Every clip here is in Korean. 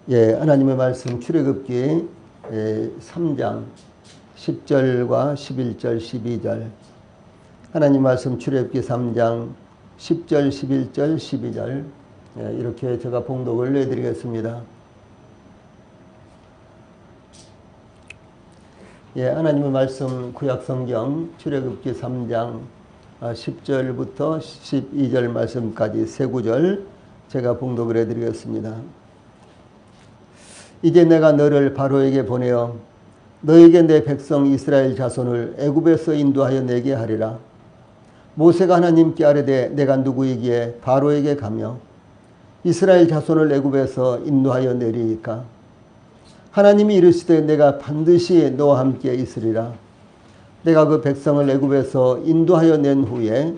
하나님의 말씀 출애굽기 3장 10절과 11절, 12절. 하나님 말씀 출애굽기 3장 10절, 11절, 12절. 이렇게 제가 봉독을 내드리겠습니다. 하나님의 말씀 구약성경 출애굽기 3장 10절부터 12절 말씀까지 세 구절 제가 봉독을 해드리겠습니다. 이제 내가 너를 바로에게 보내어 너에게 내 백성 이스라엘 자손을 애굽에서 인도하여 내게 하리라. 모세가 하나님께 아뢰되 내가 누구이기에 바로에게 가며 이스라엘 자손을 애굽에서 인도하여 내리이까. 하나님이 이르시되 내가 반드시 너와 함께 있으리라. 내가 그 백성을 애굽에서 인도하여 낸 후에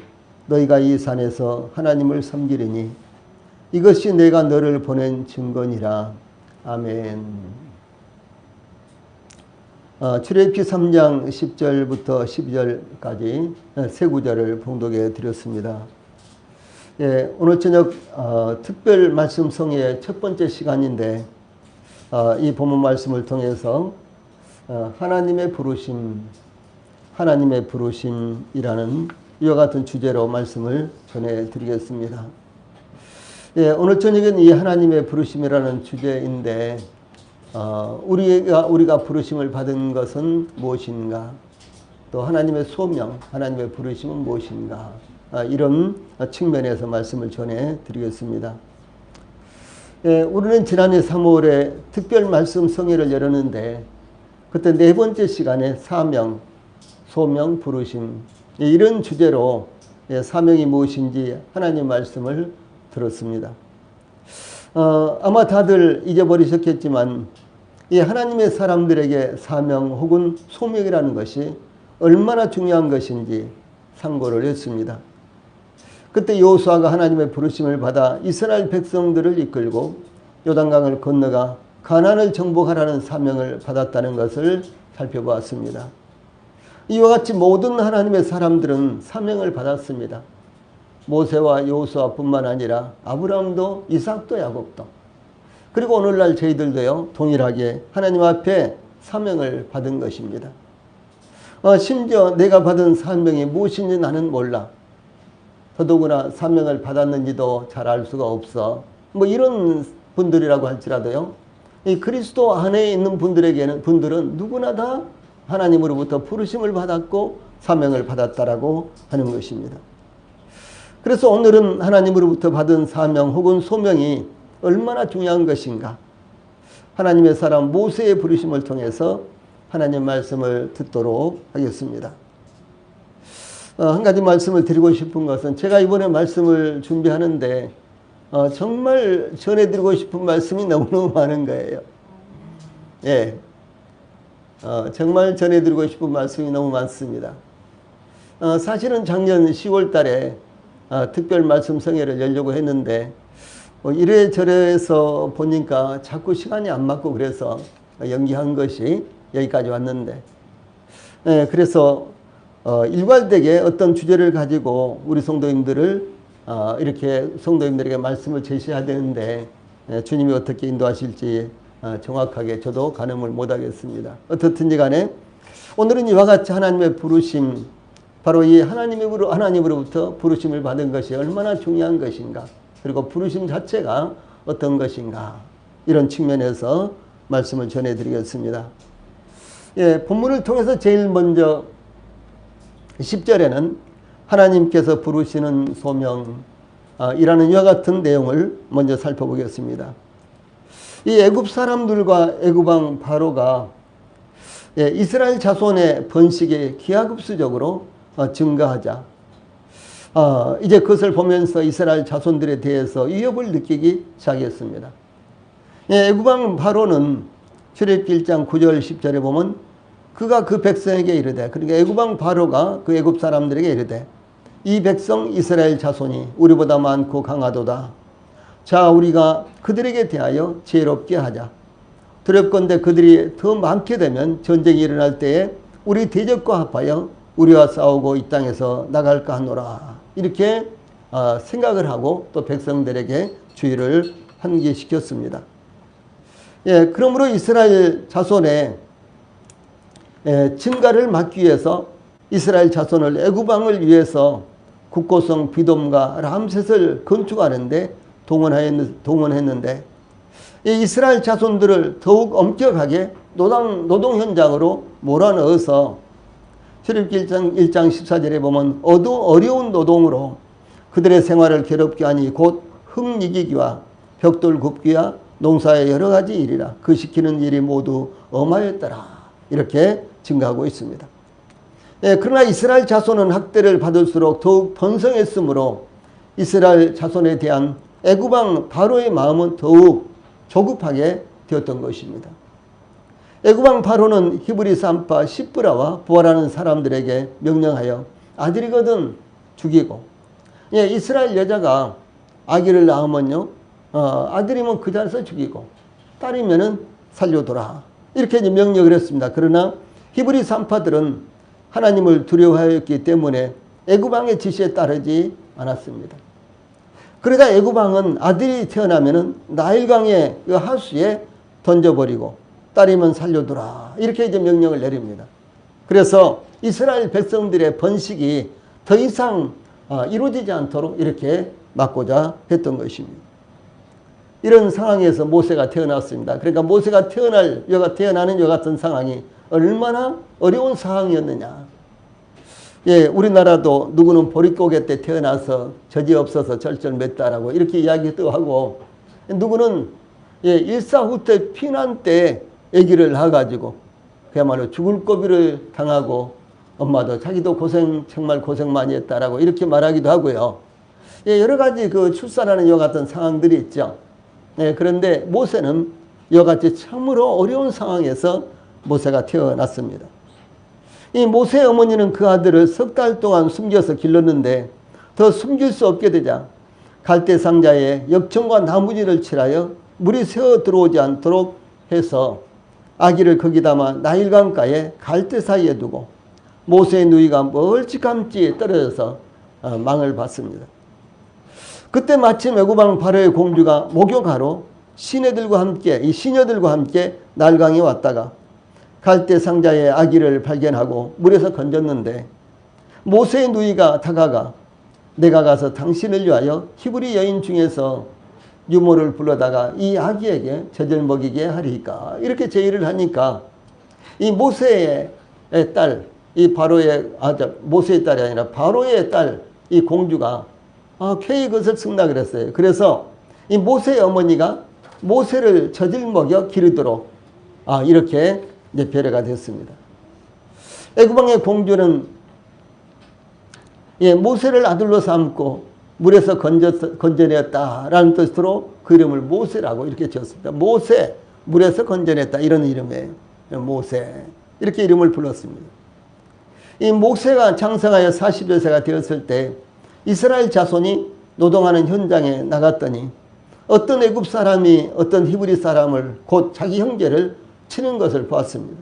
너희가 이 산에서 하나님을 섬기리니 이것이 내가 너를 보낸 증거니라. 아멘. 출애굽기 3장 10절부터 12절까지 세 구절을 봉독해 드렸습니다. 오늘 저녁 특별 말씀 성회의 첫 번째 시간인데 이 본문 말씀을 통해서 하나님의 부르심이라는 이와 같은 주제로 말씀을 전해 드리겠습니다. 오늘 저녁엔 이 하나님의 부르심이라는 주제인데 우리가 부르심을 받은 것은 무엇인가? 또 하나님의 소명, 하나님의 부르심은 무엇인가? 이런 측면에서 말씀을 전해 드리겠습니다. 우리는 지난해 3월에 특별 말씀 성회를 열었는데 그때 네 번째 시간에 사명, 소명, 부르심 이런 주제로 사명이 무엇인지 하나님의 말씀을 들었습니다. 아마 다들 잊어버리셨겠지만 이 하나님의 사람들에게 사명 혹은 소명이라는 것이 얼마나 중요한 것인지 상고를 했습니다. 그때 여호수아가 하나님의 부르심을 받아 이스라엘 백성들을 이끌고 요단강을 건너가 가나안을 정복하라는 사명을 받았다는 것을 살펴보았습니다. 이와 같이 모든 하나님의 사람들은 사명을 받았습니다. 모세와 여호수아뿐만 아니라 아브라함도 이삭도 야곱도 그리고 오늘날 저희들도요 동일하게 하나님 앞에 사명을 받은 것입니다. 심지어 내가 받은 사명이 무엇인지 나는 몰라. 더더구나 사명을 받았는지도 잘 알 수가 없어. 이런 분들이라고 할지라도요. 이 그리스도 안에 있는 분들은 누구나 다 하나님으로부터 부르심을 받았고 사명을 받았다라고 하는 것입니다. 그래서 오늘은 하나님으로부터 받은 사명 혹은 소명이 얼마나 중요한 것인가. 하나님의 사람 모세의 부르심을 통해서 하나님의 말씀을 듣도록 하겠습니다. 한 가지 말씀을 드리고 싶은 것은 제가 이번에 말씀을 준비하는데 정말 전해드리고 싶은 말씀이 너무너무 많은 거예요. 정말 전해드리고 싶은 말씀이 너무 많습니다. 사실은 작년 10월 달에 특별 말씀 성회를 열려고 했는데 이래저래해서 보니까 자꾸 시간이 안 맞고 그래서 연기한 것이 여기까지 왔는데 그래서 일괄되게 어떤 주제를 가지고 우리 성도님들을 이렇게 성도님들에게 말씀을 제시해야 되는데 주님이 어떻게 인도하실지 정확하게 저도 가늠을 못하겠습니다. 어떻든지 간에 오늘은 이와 같이 하나님의 부르심 바로 이 하나님으로부터 부르심을 받은 것이 얼마나 중요한 것인가 그리고 부르심 자체가 어떤 것인가 이런 측면에서 말씀을 전해드리겠습니다. 본문을 통해서 제일 먼저 10절에는 하나님께서 부르시는 소명이라는 이와 같은 내용을 먼저 살펴보겠습니다. 이 애굽 사람들과 애굽 왕 바로가 이스라엘 자손의 번식이 기하급수적으로 증가하자 이제 그것을 보면서 이스라엘 자손들에 대해서 위협을 느끼기 시작했습니다. 애굽 왕 바로는 출애굽기 1장 9절 10절에 보면 그가 그 백성에게 이르되 그러니까 애굽 왕 바로가 그 애굽 사람들에게 이르되 이 백성 이스라엘 자손이 우리보다 많고 강하도다. 자 우리가 그들에게 대하여 지혜롭게 하자. 두렵건대 그들이 더 많게 되면 전쟁이 일어날 때에 우리 대적과 합하여 우리와 싸우고 이 땅에서 나갈까 하노라. 이렇게 생각을 하고 또 백성들에게 주의를 환기시켰습니다. 예, 그러므로 이스라엘 자손의 증가를 막기 위해서 이스라엘 자손을 애굽왕을 위해서 국고성 비돔과 람셋을 건축하는데 동원했는데 이 이스라엘 자손들을 더욱 엄격하게 노동 현장으로 몰아넣어서 출애굽기 1장 14절에 보면 어려운 노동으로 그들의 생활을 괴롭게 하니 곧 흙 이기기와 벽돌 굽기와 농사의 여러 가지 일이라 그 시키는 일이 모두 엄하였더라. 이렇게 증가하고 있습니다. 예, 그러나 이스라엘 자손은 학대를 받을수록 더욱 번성했으므로 이스라엘 자손에 대한 애굽왕 바로의 마음은 더욱 조급하게 되었던 것입니다. 애굽왕 바로는 히브리 산파 시브라와 부하라는 사람들에게 명령하여 아들이거든 죽이고, 예, 이스라엘 여자가 아기를 낳으면요, 아들이면 그 자리에서 죽이고 딸이면은 살려둬라. 이렇게 이제 명령을 했습니다. 그러나 히브리 산파들은 하나님을 두려워하였기 때문에 애굽왕의 지시에 따르지 않았습니다. 그러다 애굽왕은 아들이 태어나면은 나일강의 그 하수에 던져버리고 딸이면 살려두라. 이렇게 이제 명령을 내립니다. 그래서 이스라엘 백성들의 번식이 더 이상 이루어지지 않도록 이렇게 막고자 했던 것입니다. 이런 상황에서 모세가 태어났습니다. 그러니까 모세가 태어나는 여 같은 상황이 얼마나 어려운 상황이었느냐. 예, 우리나라도 누구는 보릿고개 때 태어나서 젖이 없어서 절절맸다라고 이렇게 이야기도 하고, 누구는 예, 일사후퇴 피난 때 아기를 낳아가지고 그야말로 죽을 고비를 당하고 엄마도 자기도 정말 고생 많이 했다라고 이렇게 말하기도 하고요. 예, 여러 가지 그 출산하는 여 같은 상황들이 있죠. 예, 그런데 모세는 이와 같이 참으로 어려운 상황에서 모세가 태어났습니다. 이 모세의 어머니는 그 아들을 석 달 동안 숨겨서 길렀는데 더 숨길 수 없게 되자 갈대 상자에 역청과 나무지를 칠하여 물이 새어 들어오지 않도록 해서 아기를 거기 담아 나일강가에 갈대 사이에 두고 모세의 누이가 멀찌감치 떨어져서 망을 봤습니다. 그때 마침 애굽왕 바로의 공주가 목욕하러 시녀들과 함께 나일강에 왔다가 갈대 상자의 아기를 발견하고 물에서 건졌는데 모세의 누이가 다가가 내가 가서 당신을 위하여 히브리 여인 중에서 유모를 불러다가 이 아기에게 젖을 먹이게 하리까. 이렇게 제의를 하니까 이 모세의 딸, 모세의 딸이 아니라 바로의 딸, 이 공주가 쾌히 그것을 승낙을 했어요. 그래서 이 모세의 어머니가 모세를 젖을 먹여 기르도록 이렇게 이제 배려가 됐습니다. 애굽왕의 공주는 모세를 아들로 삼고 물에서 건져냈다라는 뜻으로 그 이름을 모세라고 이렇게 지었습니다. 모세, 물에서 건져냈다, 이런 이름이에요. 모세, 이렇게 이름을 불렀습니다. 이 모세가 장성하여 40여 세가 되었을 때 이스라엘 자손이 노동하는 현장에 나갔더니 어떤 애굽 사람이 어떤 히브리 사람을 곧 자기 형제를 치는 것을 보았습니다.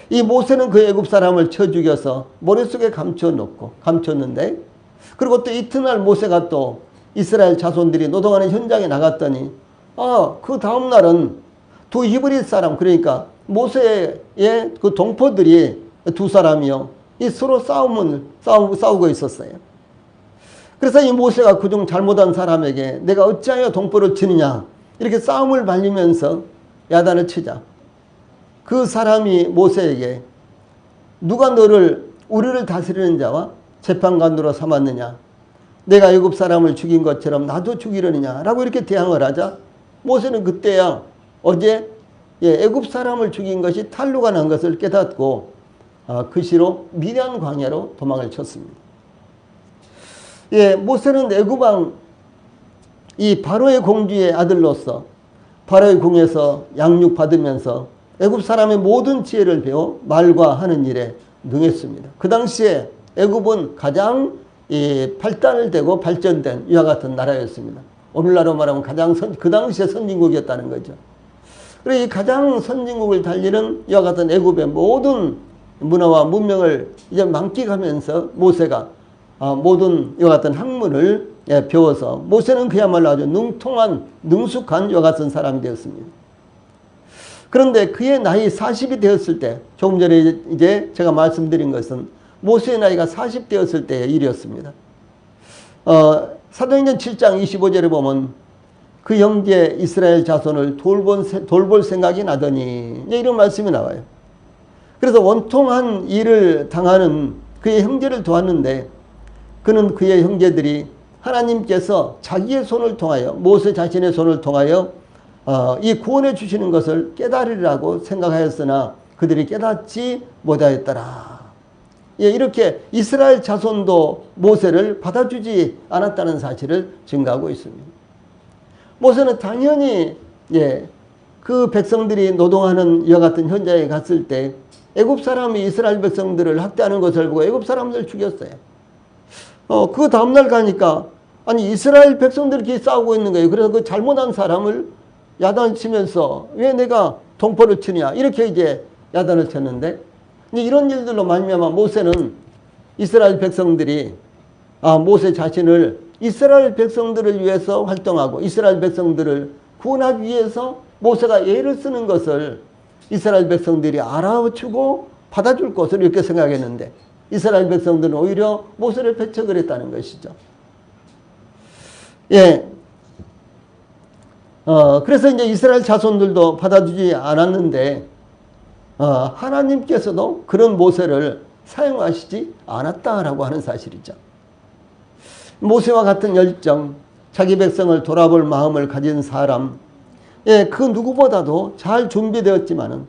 이 모세는 그 애굽 사람을 쳐 죽여서 모래속에 감췄는데, 그리고 또 이튿날 모세가 또 이스라엘 자손들이 노동하는 현장에 나갔더니 그 다음 날은 두 히브리 사람, 그러니까 모세의 그 동포들이 두 사람이요, 이 서로 싸우고 있었어요. 그래서 이 모세가 그중 잘못한 사람에게 내가 어찌하여 동포를 치느냐, 이렇게 싸움을 말리면서 야단을 치자 그 사람이 모세에게 누가 너를 우리를 다스리는 자와 재판관으로 삼았느냐, 내가 애굽 사람을 죽인 것처럼 나도 죽이려느냐 라고 이렇게 대항을 하자 모세는 그때야 어제 애굽 사람을 죽인 것이 탈루가 난 것을 깨닫고 그 시로 미디안 광야로 도망을 쳤습니다. 모세는 애굽왕 이 바로의 공주의 아들로서 바로의 궁에서 양육받으면서 애굽 사람의 모든 지혜를 배워 말과 하는 일에 능했습니다. 그 당시에 애굽은 가장 발달되고 발전된 이와 같은 나라였습니다. 오늘날로 말하면 그 당시에 선진국이었다는 거죠. 그리고 이 가장 선진국을 달리는 이와 같은 애굽의 모든 문화와 문명을 이제 만끽하면서 모세가 모든 이와 같은 학문을 배워서 모세는 그야말로 아주 능숙한 이와 같은 사람이 되었습니다. 그런데 그의 나이 40이 되었을 때, 조금 전에 이제 제가 말씀드린 것은 모세의 나이가 40 되었을 때의 일이었습니다. 사도행전 7장 25절에 보면 그 형제 이스라엘 자손을 돌볼 생각이 나더니 이런 말씀이 나와요. 그래서 원통한 일을 당하는 그의 형제를 도왔는데 그는 그의 형제들이 하나님께서 자기의 손을 통하여 모세 자신의 손을 통하여 이 구원해 주시는 것을 깨달으리라고 생각하였으나 그들이 깨닫지 못하였더라. 예, 이렇게 이스라엘 자손도 모세를 받아주지 않았다는 사실을 증거하고 있습니다. 모세는 당연히 그 백성들이 노동하는 이와 같은 현장에 갔을 때 애굽 사람이 이스라엘 백성들을 학대하는 것을 보고 애굽 사람들 죽였어요. 그 다음날 가니까 아니 이스라엘 백성들이 이렇게 싸우고 있는 거예요. 그래서 그 잘못한 사람을 야단을 치면서 왜 내가 동포를 치냐 이렇게 이제 야단을 쳤는데 이런 일들로 말미암아 모세는 이스라엘 백성들이 모세 자신을 이스라엘 백성들을 위해서 활동하고 이스라엘 백성들을 구원하기 위해서 모세가 애를 쓰는 것을 이스라엘 백성들이 알아주고 받아줄 것을 이렇게 생각했는데 이스라엘 백성들은 오히려 모세를 배척을 했다는 것이죠. 예. 그래서 이제 이스라엘 자손들도 받아주지 않았는데 하나님께서도 그런 모세를 사용하시지 않았다라고 하는 사실이죠. 모세와 같은 열정, 자기 백성을 돌아볼 마음을 가진 사람, 그 누구보다도 잘 준비되었지만은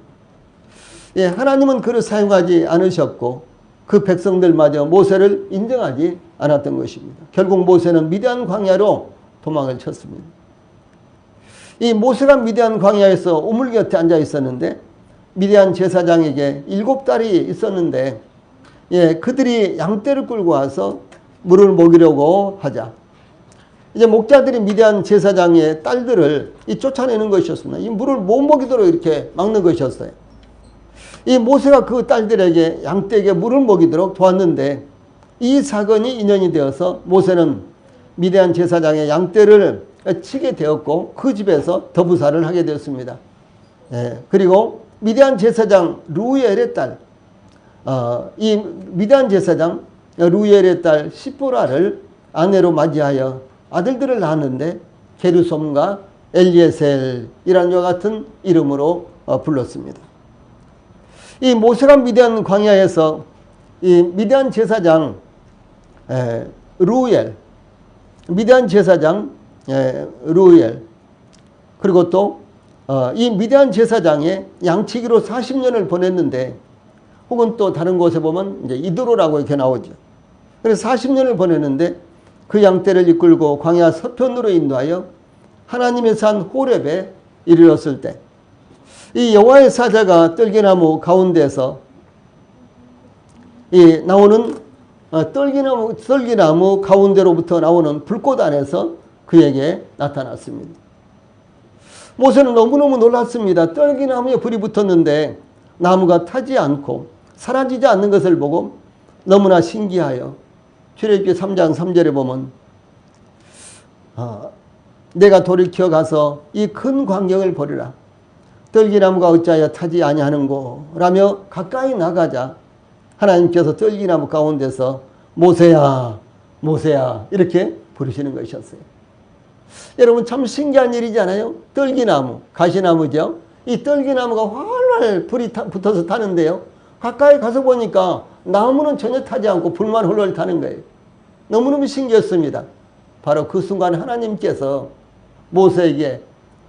하나님은 그를 사용하지 않으셨고 그 백성들마저 모세를 인정하지 않았던 것입니다. 결국 모세는 미디안 광야로 도망을 쳤습니다. 이 모세가 미디안 광야에서 우물 곁에 앉아 있었는데 미디안 제사장에게 7딸이 있었는데 그들이 양떼를 끌고 와서 물을 먹이려고 하자 이제 목자들이 미디안 제사장의 딸들을 쫓아내는 것이었습니다. 이 물을 못 먹이도록 이렇게 막는 것이었어요. 이 모세가 그 딸들에게 양떼에게 물을 먹이도록 도왔는데 이 사건이 인연이 되어서 모세는 미디안 제사장의 양떼를 치게 되었고 그 집에서 더부살을 하게 되었습니다. 그리고 미디안 제사장 루엘의 딸, 이 미디안 제사장 루엘의 딸 시보라를 아내로 맞이하여 아들들을 낳았는데 게르솜과 엘리에셀이라는 이와 같은 이름으로 불렀습니다. 이 모세가 미디안 광야에서 이 미디안 제사장 루엘, 미디안 제사장 루엘 그리고 또 이 미디안 제사장의 양치기로 40년을 보냈는데 혹은 또 다른 곳에 보면 이제 이드로라고 이렇게 나오죠. 그래서 40년을 보냈는데 그 양떼를 이끌고 광야 서편으로 인도하여 하나님의 산 호렙에 이르렀을 때 이 여호와의 사자가 떨기나무 가운데서 이 나오는 떨기나무 가운데로부터 나오는 불꽃 안에서 그에게 나타났습니다. 모세는 너무너무 놀랐습니다. 떨기나무에 불이 붙었는데 나무가 타지 않고 사라지지 않는 것을 보고 너무나 신기하여 출애굽기 3장 3절에 보면 내가 돌이켜 가서 이 큰 광경을 보리라. 떨기나무가 어찌하여 타지 아니하는고 라며 가까이 나가자 하나님께서 떨기나무 가운데서 모세야 모세야 이렇게 부르시는 것이었어요. 여러분 참 신기한 일이잖아요. 떨기나무, 가시나무죠. 이 떨기나무가 활활 불이 붙어서 타는데요. 가까이 가서 보니까 나무는 전혀 타지 않고 불만 홀홀 타는 거예요. 너무너무 신기했습니다. 바로 그 순간 하나님께서 모세에게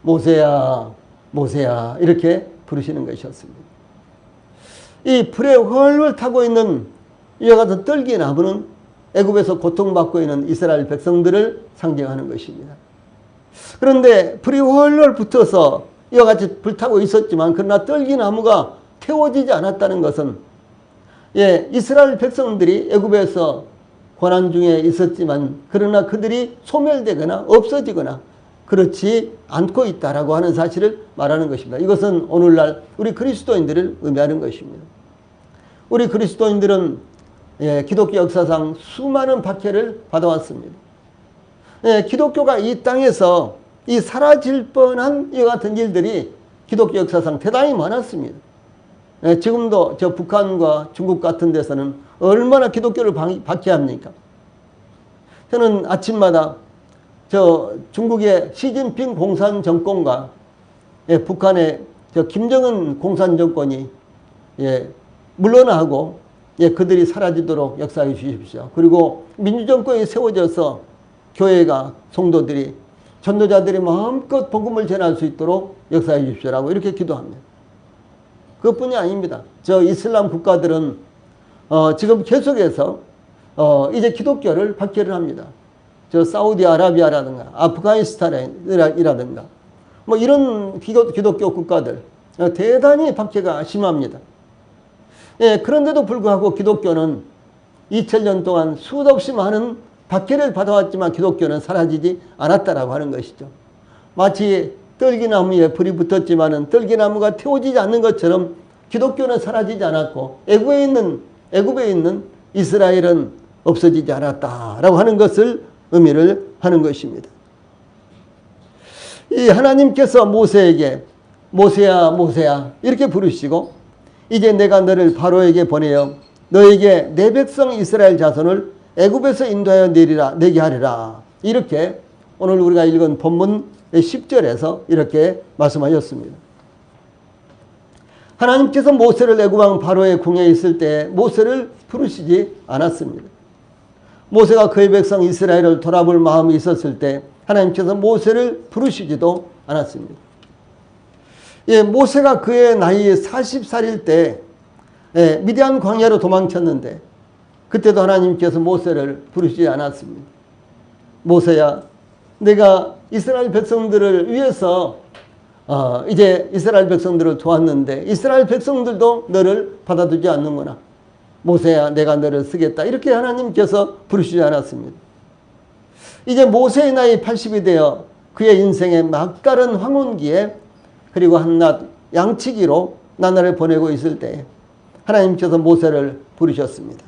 모세야 모세야 이렇게 부르시는 것이었습니다. 이 불에 훨훨 타고 있는 이와 같은 떨기나무는 애굽에서 고통받고 있는 이스라엘 백성들을 상징하는 것입니다. 그런데 불이 훨훨 붙어서 이와 같이 불타고 있었지만 그러나 떨기나무가 태워지지 않았다는 것은 이스라엘 백성들이 애굽에서 고난 중에 있었지만 그러나 그들이 소멸되거나 없어지거나 그렇지 않고 있다라고 하는 사실을 말하는 것입니다. 이것은 오늘날 우리 그리스도인들을 의미하는 것입니다. 우리 그리스도인들은 기독교 역사상 수많은 박해를 받아왔습니다. 기독교가 이 땅에서 이 사라질 뻔한 이와 같은 일들이 기독교 역사상 대단히 많았습니다. 예, 지금도 저 북한과 중국 같은 데서는 얼마나 기독교를 박해합니까? 저는 아침마다 저 중국의 시진핑 공산 정권과 예, 북한의 저 김정은 공산 정권이 예, 물러나고 예, 그들이 사라지도록 역사해 주십시오. 그리고 민주정권이 세워져서 교회가 성도들이 전도자들이 마음껏 복음을 전할 수 있도록 역사해 주십시오라고 이렇게 기도합니다. 그것뿐이 아닙니다. 저 이슬람 국가들은 지금 계속해서 이제 기독교를 박해를 합니다. 저 사우디아라비아라든가 아프가니스탄이라든가 뭐 이런 기독교 국가들 대단히 박해가 심합니다. 예, 그런데도 불구하고 기독교는 2000년 동안 수도 없이 많은 박해를 받아왔지만 기독교는 사라지지 않았다라고 하는 것이죠. 마치 떨기나무에 불이 붙었지만은 떨기나무가 태워지지 않는 것처럼 기독교는 사라지지 않았고 애굽에 있는 이스라엘은 없어지지 않았다라고 하는 것을 의미를 하는 것입니다. 이 하나님께서 모세에게 모세야 모세야 이렇게 부르시고 이제 내가 너를 바로에게 보내어 너에게 내 백성 이스라엘 자손을 애굽에서 인도하여 내게 하리라. 이렇게 오늘 우리가 읽은 본문 10절에서 이렇게 말씀하셨습니다. 하나님께서 모세를 애굽왕 바로의 궁에 있을 때 모세를 부르시지 않았습니다. 모세가 그의 백성 이스라엘을 돌아볼 마음이 있었을 때 하나님께서 모세를 부르시지도 않았습니다. 예, 모세가 그의 나이 40살일 때 미디안 광야로 도망쳤는데 그때도 하나님께서 모세를 부르시지 않았습니다. 모세야, 내가 이스라엘 백성들을 위해서 이제 이스라엘 백성들을 도왔는데 이스라엘 백성들도 너를 받아주지 않는구나. 모세야, 내가 너를 쓰겠다. 이렇게 하나님께서 부르시지 않았습니다. 이제 모세의 나이 80이 되어 그의 인생의 막다른 황혼기에 그리고 한낮 양치기로 나날을 보내고 있을 때 하나님께서 모세를 부르셨습니다.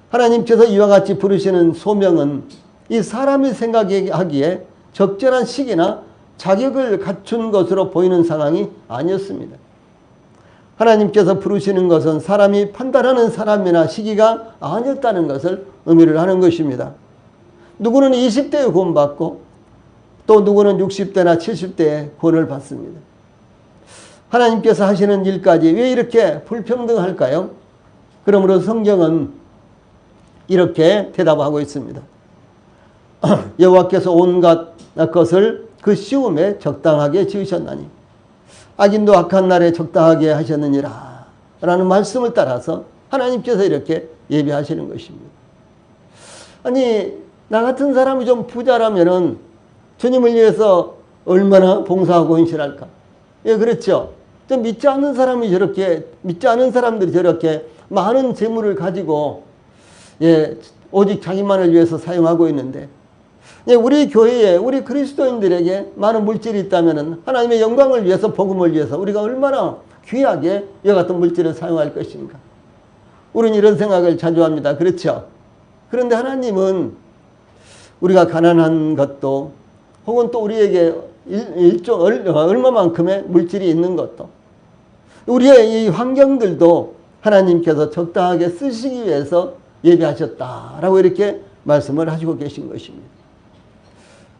하나님께서 이와 같이 부르시는 소명은 이 사람이 생각하기에 적절한 시기나 자격을 갖춘 것으로 보이는 상황이 아니었습니다. 하나님께서 부르시는 것은 사람이 판단하는 사람이나 시기가 아니었다는 것을 의미를 하는 것입니다. 누구는 20대에 구원받고 또 누구는 60대나 70대에 구원을 받습니다. 하나님께서 하시는 일까지 왜 이렇게 불평등할까요? 그러므로 성경은 이렇게 대답하고 있습니다. 여호와께서 온갖 것을 그 시움에 적당하게 지으셨나니 악인도 악한 날에 적당하게 하셨느니라 라는 말씀을 따라서 하나님께서 이렇게 예비하시는 것입니다. 아니, 나 같은 사람이 좀 부자라면은 주님을 위해서 얼마나 봉사하고 헌신할까? 예, 그렇죠. 좀 믿지 않는 사람들이 저렇게 많은 재물을 가지고 예, 오직 자기만을 위해서 사용하고 있는데 예, 우리 교회에 우리 그리스도인들에게 많은 물질이 있다면 하나님의 영광을 위해서 복음을 위해서 우리가 얼마나 귀하게 이와 같은 물질을 사용할 것인가. 우리는 이런 생각을 자주 합니다. 그렇죠. 그런데 하나님은 우리가 가난한 것도 혹은 또 우리에게 얼마만큼의 물질이 있는 것도 우리의 이 환경들도 하나님께서 적당하게 쓰시기 위해서 예비하셨다라고 이렇게 말씀을 하시고 계신 것입니다.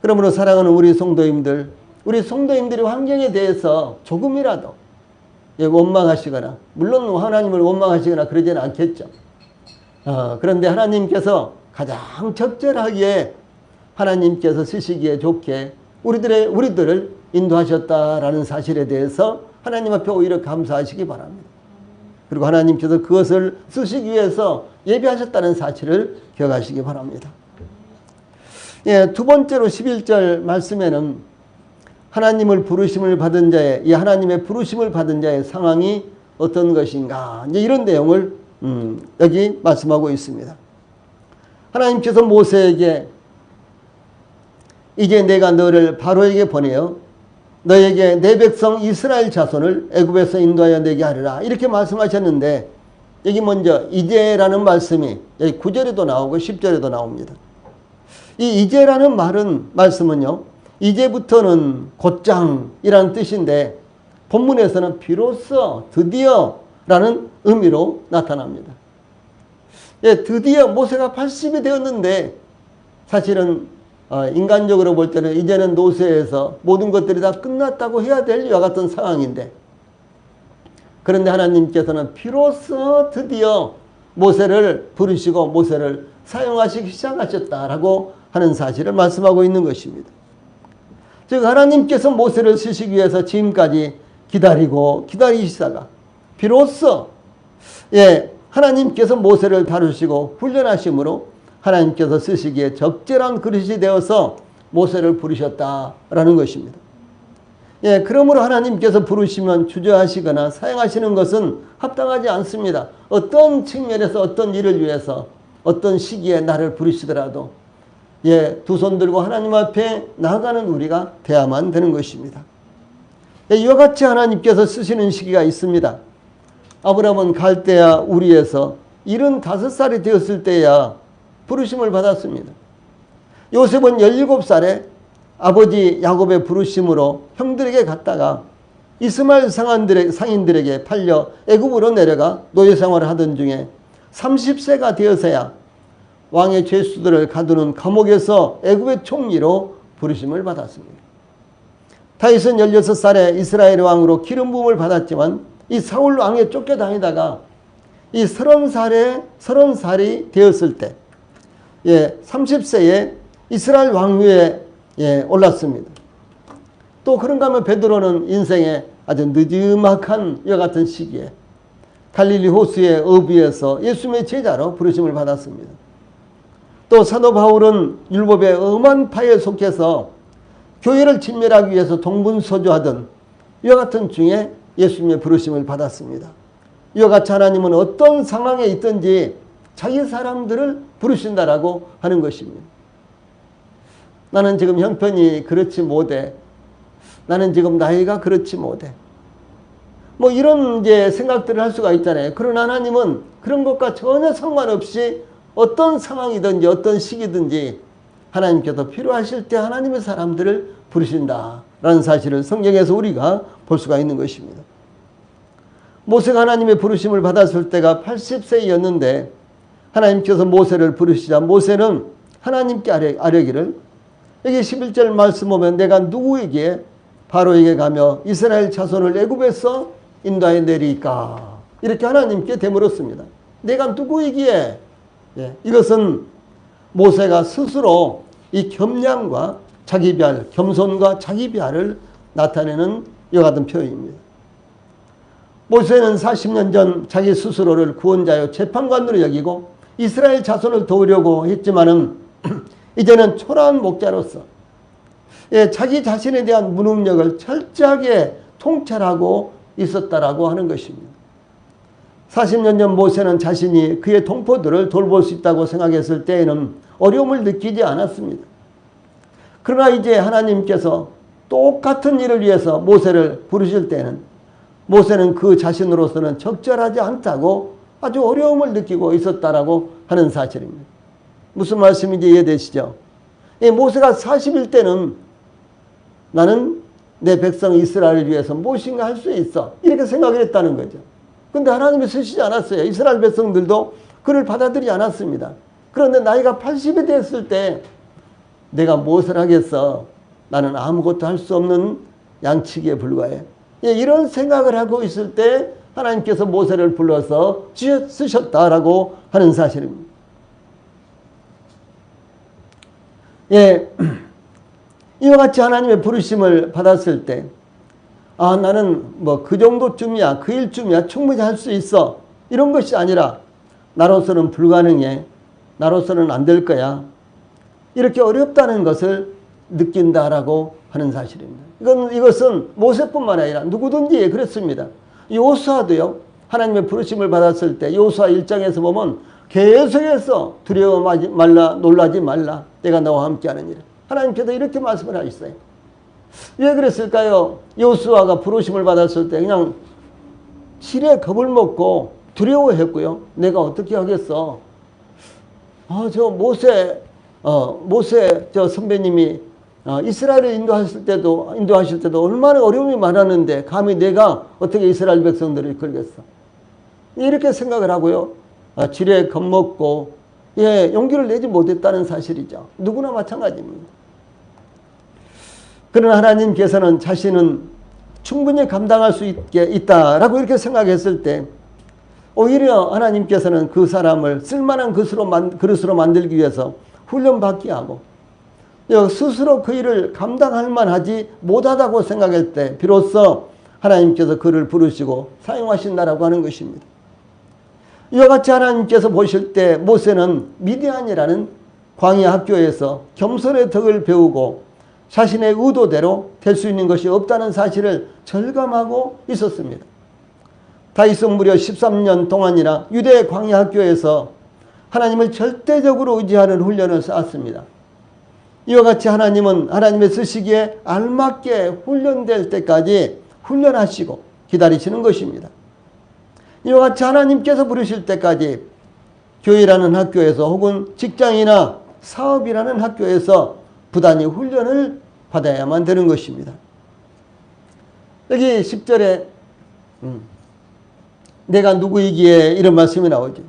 그러므로 사랑하는 우리 성도님들이 환경에 대해서 조금이라도 원망하시거나 물론 하나님을 원망하시거나 그러지는 않겠죠. 그런데 하나님께서 가장 적절하게 하나님께서 쓰시기에 좋게 우리들을 인도하셨다라는 사실에 대해서 하나님 앞에 오히려 감사하시기 바랍니다. 그리고 하나님께서 그것을 쓰시기 위해서 예비하셨다는 사실을 기억하시기 바랍니다. 예, 두 번째로 11절 말씀에는 하나님의 부르심을 받은 자의 상황이 어떤 것인가 이제 이런 내용을 여기 말씀하고 있습니다. 하나님께서 모세에게 이제 내가 너를 바로에게 보내어 너에게 내 백성 이스라엘 자손을 애굽에서 인도하여 내게 하리라 이렇게 말씀하셨는데 여기 먼저 이제라는 말씀이 여기 9절에도 나오고 10절에도 나옵니다. 이 이제라는 말씀은요, 이제부터는 곧장이라는 뜻인데 본문에서는 비로소, 드디어 라는 의미로 나타납니다. 예, 드디어 모세가 80이 되었는데 사실은 인간적으로 볼 때는 이제는 노쇠에서 모든 것들이 다 끝났다고 해야 될 이와 같은 상황인데, 그런데 하나님께서는 비로소 드디어 모세를 부르시고 모세를 사용하시기 시작하셨다라고 하는 사실을 말씀하고 있는 것입니다. 즉 하나님께서 모세를 쓰시기 위해서 지금까지 기다리시다가 비로소 하나님께서 모세를 다루시고 훈련하심으로 하나님께서 쓰시기에 적절한 그릇이 되어서 모세를 부르셨다라는 것입니다. 그러므로 하나님께서 부르시면 주저하시거나 사용하시는 것은 합당하지 않습니다. 어떤 측면에서 어떤 일을 위해서 어떤 시기에 나를 부르시더라도 두 손 들고 하나님 앞에 나아가는 우리가 돼야만 되는 것입니다. 이와 같이 하나님께서 쓰시는 시기가 있습니다. 아브라함은 갈대아 우리에서 75살이 되었을 때야 부르심을 받았습니다. 요셉은 17살에 아버지 야곱의 부르심으로 형들에게 갔다가 이스마엘 상인들에게 팔려 애굽으로 내려가 노예 생활을 하던 중에 30세가 되어서야 왕의 죄수들을 가두는 감옥에서 애굽의 총리로 부르심을 받았습니다. 다윗은 16살에 이스라엘 왕으로 기름 부음을 받았지만 이 사울 왕에 쫓겨다니다가 이 30살이 되었을 때 30세에 이스라엘 왕위에 올랐습니다. 또 그런가 하면 베드로는 인생의 아주 느지막한 이와 같은 시기에 갈릴리 호수의 어부에서 예수님의 제자로 부르심을 받았습니다. 또 사도 바울은 율법의 엄한 파에 속해서 교회를 진멸하기 위해서 동분서주하던 이와 같은 중에 예수님의 부르심을 받았습니다. 이와 같이 하나님은 어떤 상황에 있든지 자기 사람들을 부르신다라고 하는 것입니다. 나는 지금 형편이 그렇지 못해. 나는 지금 나이가 그렇지 못해. 뭐 이런 생각들을 할 수가 있잖아요. 그러나 하나님은 그런 것과 전혀 상관없이 어떤 상황이든지 어떤 시기든지 하나님께서 필요하실 때 하나님의 사람들을 부르신다라는 사실을 성경에서 우리가 볼 수가 있는 것입니다. 모세가 하나님의 부르심을 받았을 때가 80세였는데 하나님께서 모세를 부르시자 모세는 하나님께 아뢰기를, 여기 11절 말씀 보면 내가 누구에게 바로에게 가며 이스라엘 자손을 애굽에서 인도하여 내리까, 이렇게 하나님께 되물었습니다. 내가 누구이기에? 이것은 모세가 스스로 이 겸손과 자기 비하를 나타내는 이와 같은 표현입니다. 모세는 40년 전 자기 스스로를 구원자요 재판관으로 여기고 이스라엘 자손을 도우려고 했지만은 이제는 초라한 목자로서 자기 자신에 대한 무능력을 철저하게 통찰하고 있었다라고 하는 것입니다. 40년 전 모세는 자신이 그의 동포들을 돌볼 수 있다고 생각했을 때에는 어려움을 느끼지 않았습니다. 그러나 이제 하나님께서 똑같은 일을 위해서 모세를 부르실 때는 모세는 그 자신으로서는 적절하지 않다고 아주 어려움을 느끼고 있었다라고 하는 사실입니다. 무슨 말씀인지 이해되시죠? 모세가 40일 때는 나는 내 백성 이스라엘을 위해서 무엇인가 할 수 있어, 이렇게 생각을 했다는 거죠. 근데 하나님이 쓰시지 않았어요. 이스라엘 백성들도 그를 받아들이지 않았습니다. 그런데 나이가 80이 됐을 때 내가 무엇을 하겠어? 나는 아무것도 할 수 없는 양치기에 불과해. 이런 생각을 하고 있을 때 하나님께서 모세를 불러서 쓰셨다라고 하는 사실입니다. 이와 같이 하나님의 부르심을 받았을 때 나는 뭐 그 정도쯤이야, 그 일쯤이야, 충분히 할 수 있어, 이런 것이 아니라 나로서는 불가능해, 나로서는 안 될 거야, 이렇게 어렵다는 것을 느낀다라고 하는 사실입니다. 이것은 모세뿐만 아니라 누구든지 그렇습니다. 요수아도요, 하나님의 부르심을 받았을 때 요수아 1장에서 보면 계속해서 두려워하지 말라, 놀라지 말라, 내가 너와 함께하느니라. 하나님께서 이렇게 말씀을 하셨어요. 왜 그랬을까요? 요수아가 부르심을 받았을 때 그냥 실에 겁을 먹고 두려워했고요. 내가 어떻게 하겠어? 저 모세 저 선배님이 이스라엘을 인도하실 때도 얼마나 어려움이 많았는데 감히 내가 어떻게 이스라엘 백성들을 이끌겠어? 이렇게 생각을 하고요. 지레 겁먹고 용기를 내지 못했다는 사실이죠. 누구나 마찬가지입니다. 그러나 하나님께서는 자신은 충분히 감당할 수 있다라고 이렇게 생각했을 때 오히려 하나님께서는 그 사람을 쓸만한 그릇으로 만들기 위해서 훈련받게 하고 스스로 그 일을 감당할 만하지 못하다고 생각할 때 비로소 하나님께서 그를 부르시고 사용하신다라고 하는 것입니다. 이와 같이 하나님께서 보실 때 모세는 미디안이라는 광야 학교에서 겸손의 덕을 배우고 자신의 의도대로 될 수 있는 것이 없다는 사실을 절감하고 있었습니다. 다윗은 무려 13년 동안이나 유대 광야 학교에서 하나님을 절대적으로 의지하는 훈련을 쌓았습니다. 이와 같이 하나님은 하나님의 쓰시기에 알맞게 훈련될 때까지 훈련하시고 기다리시는 것입니다. 이와 같이 하나님께서 부르실 때까지 교회라는 학교에서 혹은 직장이나 사업이라는 학교에서 부단히 훈련을 받아야만 되는 것입니다. 여기 10절에 내가 누구이기에 이런 말씀이 나오죠.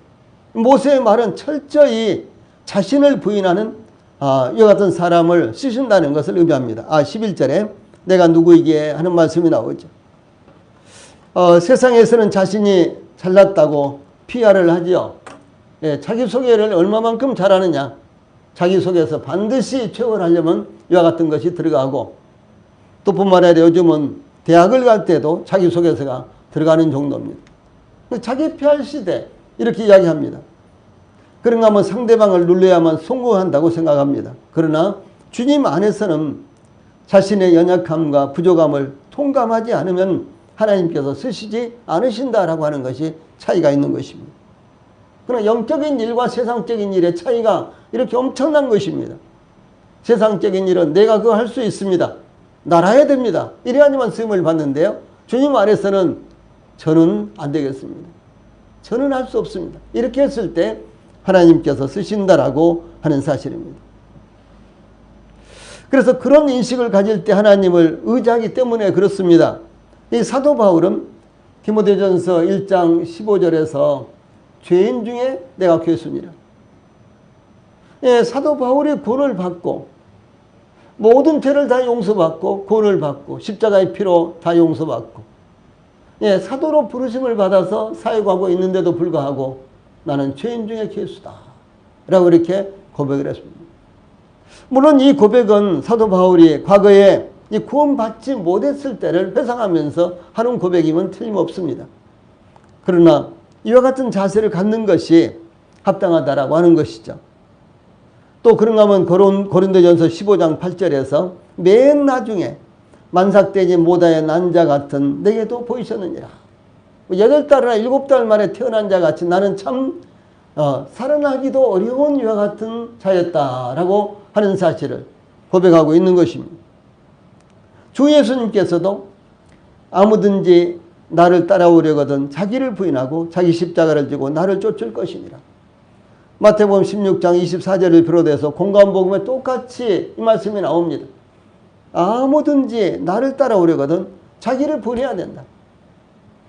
모세의 말은 철저히 자신을 부인하는 이와 같은 사람을 쓰신다는 것을 의미합니다. 11절에 내가 누구이기에 하는 말씀이 나오죠. 세상에서는 자신이 잘났다고 PR을 하지요. 자기소개를 얼마만큼 잘하느냐. 자기소개에서 반드시 최고를 하려면 이와 같은 것이 들어가고 또 뿐만 아니라 요즘은 대학을 갈 때도 자기소개서가 들어가는 정도입니다. 자기 PR 시대 이렇게 이야기합니다. 그런가 하면 상대방을 눌러야만 성공한다고 생각합니다. 그러나 주님 안에서는 자신의 연약함과 부족함을 통감하지 않으면 하나님께서 쓰시지 않으신다라고 하는 것이 차이가 있는 것입니다. 그러나 영적인 일과 세상적인 일의 차이가 이렇게 엄청난 것입니다. 세상적인 일은 내가 그거 할 수 있습니다. 날아야 됩니다. 이래야지만 쓰임을 받는데요. 주님 안에서는 저는 안 되겠습니다. 저는 할 수 없습니다. 이렇게 했을 때 하나님께서 쓰신다라고 하는 사실입니다. 그래서 그런 인식을 가질 때 하나님을 의지하기 때문에 그렇습니다. 이 사도 바울은 디모데전서 1장 15절에서 죄인 중에 내가 괴순이라. 사도 바울이 구원을 받고 모든 죄를 다 용서받고 구원을 받고 십자가의 피로 다 용서받고 사도로 부르심을 받아서 사역하고 있는데도 불구하고 나는 죄인 중에 괴수다 라고 이렇게 고백을 했습니다. 물론 이 고백은 사도 바울이 과거에 이 구원받지 못했을 때를 회상하면서 하는 고백이면 틀림없습니다. 그러나 이와 같은 자세를 갖는 것이 합당하다라고 하는 것이죠. 또 그런가 하면 고린도전서 15장 8절에서 맨 나중에 만삭되지 못하여 난 자 같은 내게도 보이셨느니라. 8달이나 7달 만에 태어난 자 같이 나는 참 살아나기도 어려운 이와 같은 자였다라고 하는 사실을 고백하고 있는 것입니다. 주 예수님께서도 아무든지 나를 따라오려거든 자기를 부인하고 자기 십자가를 지고 나를 쫓을 것이니라. 마태복음 16장 24절을 비롯해서 공관복음에 똑같이 이 말씀이 나옵니다. 아무든지 나를 따라오려거든 자기를 부인해야 된다.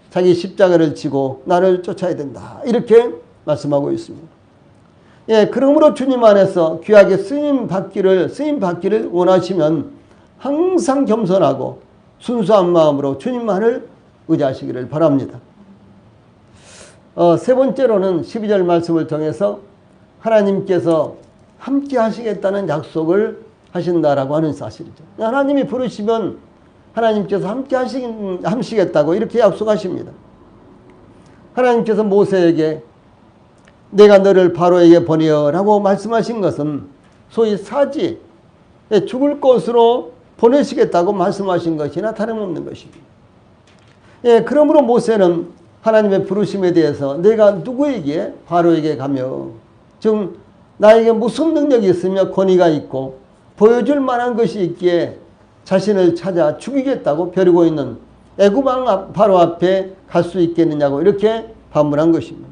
자기 십자가를 지고 나를 쫓아야 된다. 이렇게 말씀하고 있습니다. 그러므로 주님 안에서 귀하게 쓰임 받기를 원하시면 항상 겸손하고 순수한 마음으로 주님만을 의지하시기를 바랍니다. 세 번째로는 12절 말씀을 통해서 하나님께서 함께 하시겠다는 약속을 하신다라고 하는 사실이죠. 하나님이 부르시면 하나님께서 함께 하시겠다고 이렇게 약속하십니다. 하나님께서 모세에게 내가 너를 바로에게 보내어라고 말씀하신 것은 소위 사지, 죽을 곳으로 보내시겠다고 말씀하신 것이나 다름없는 것입니다. 그러므로 모세는 하나님의 부르심에 대해서 내가 누구에게 바로에게 가며 즉 나에게 무슨 능력이 있으며 권위가 있고 보여줄 만한 것이 있기에 자신을 찾아 죽이겠다고 벼르고 있는 애굽 왕 바로 앞에 갈 수 있겠느냐고 이렇게 반문한 것입니다.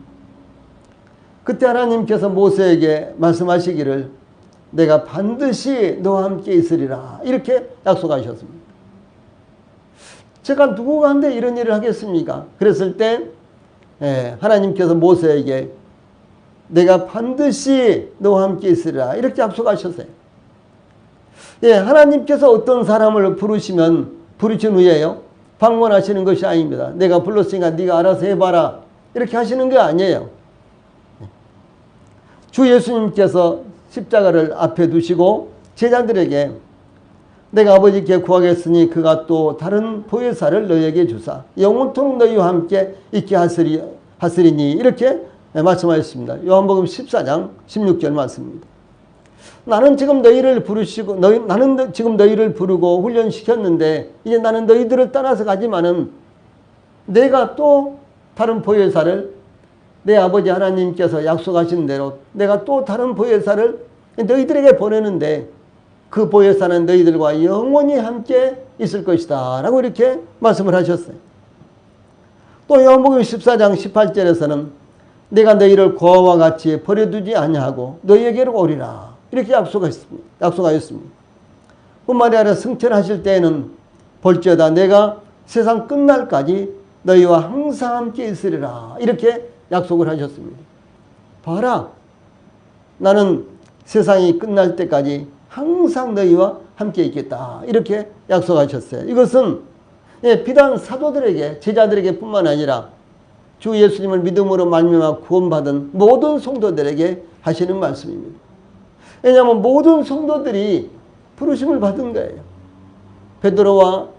그때 하나님께서 모세에게 말씀하시기를 내가 반드시 너와 함께 있으리라. 이렇게 약속하셨습니다. 제가 누구가 한데 이런 일을 하겠습니까? 그랬을 때 하나님께서 모세에게 내가 반드시 너와 함께 있으리라. 이렇게 약속하셨어요. 하나님께서 어떤 사람을 부르신 후에요. 방문하시는 것이 아닙니다. 내가 불렀으니까 네가 알아서 해봐라. 이렇게 하시는 게 아니에요. 주 예수님께서 십자가를 앞에 두시고 제자들에게 내가 아버지께 구하겠으니 그가 또 다른 보혜사를 너희에게 주사 영원토록 너희와 함께 있게 하시리니 이렇게 말씀하셨습니다. 요한복음 14장 16절 말씀입니다. 나는 지금 너희를 부르시고 나는 지금 너희를 부르고 훈련시켰는데 이제 나는 너희들을 떠나서 가지만은 내가 또 다른 보혜사를 내 아버지 하나님께서 약속하신 대로 내가 또 다른 보혜사를 너희들에게 보내는데 그 보혜사는 너희들과 영원히 함께 있을 것이다 라고 이렇게 말씀을 하셨어요. 또 요한복음 14장 18절에서는 내가 너희를 고아와 같이 버려두지 아니하고 너희에게로 오리라 이렇게 약속하였습니다. 뿐만이 아니라 승천하실 때에는 볼지어다 내가 세상 끝날까지 너희와 항상 함께 있으리라 이렇게 약속을 하셨습니다. 봐라, 나는 세상이 끝날 때까지 항상 너희와 함께 있겠다 이렇게 약속하셨어요. 이것은 비단 사도들에게 제자들에게 뿐만 아니라 주 예수님을 믿음으로 말미암아 구원받은 모든 성도들에게 하시는 말씀입니다. 왜냐하면 모든 성도들이 부르심을 받은 거예요. 베드로와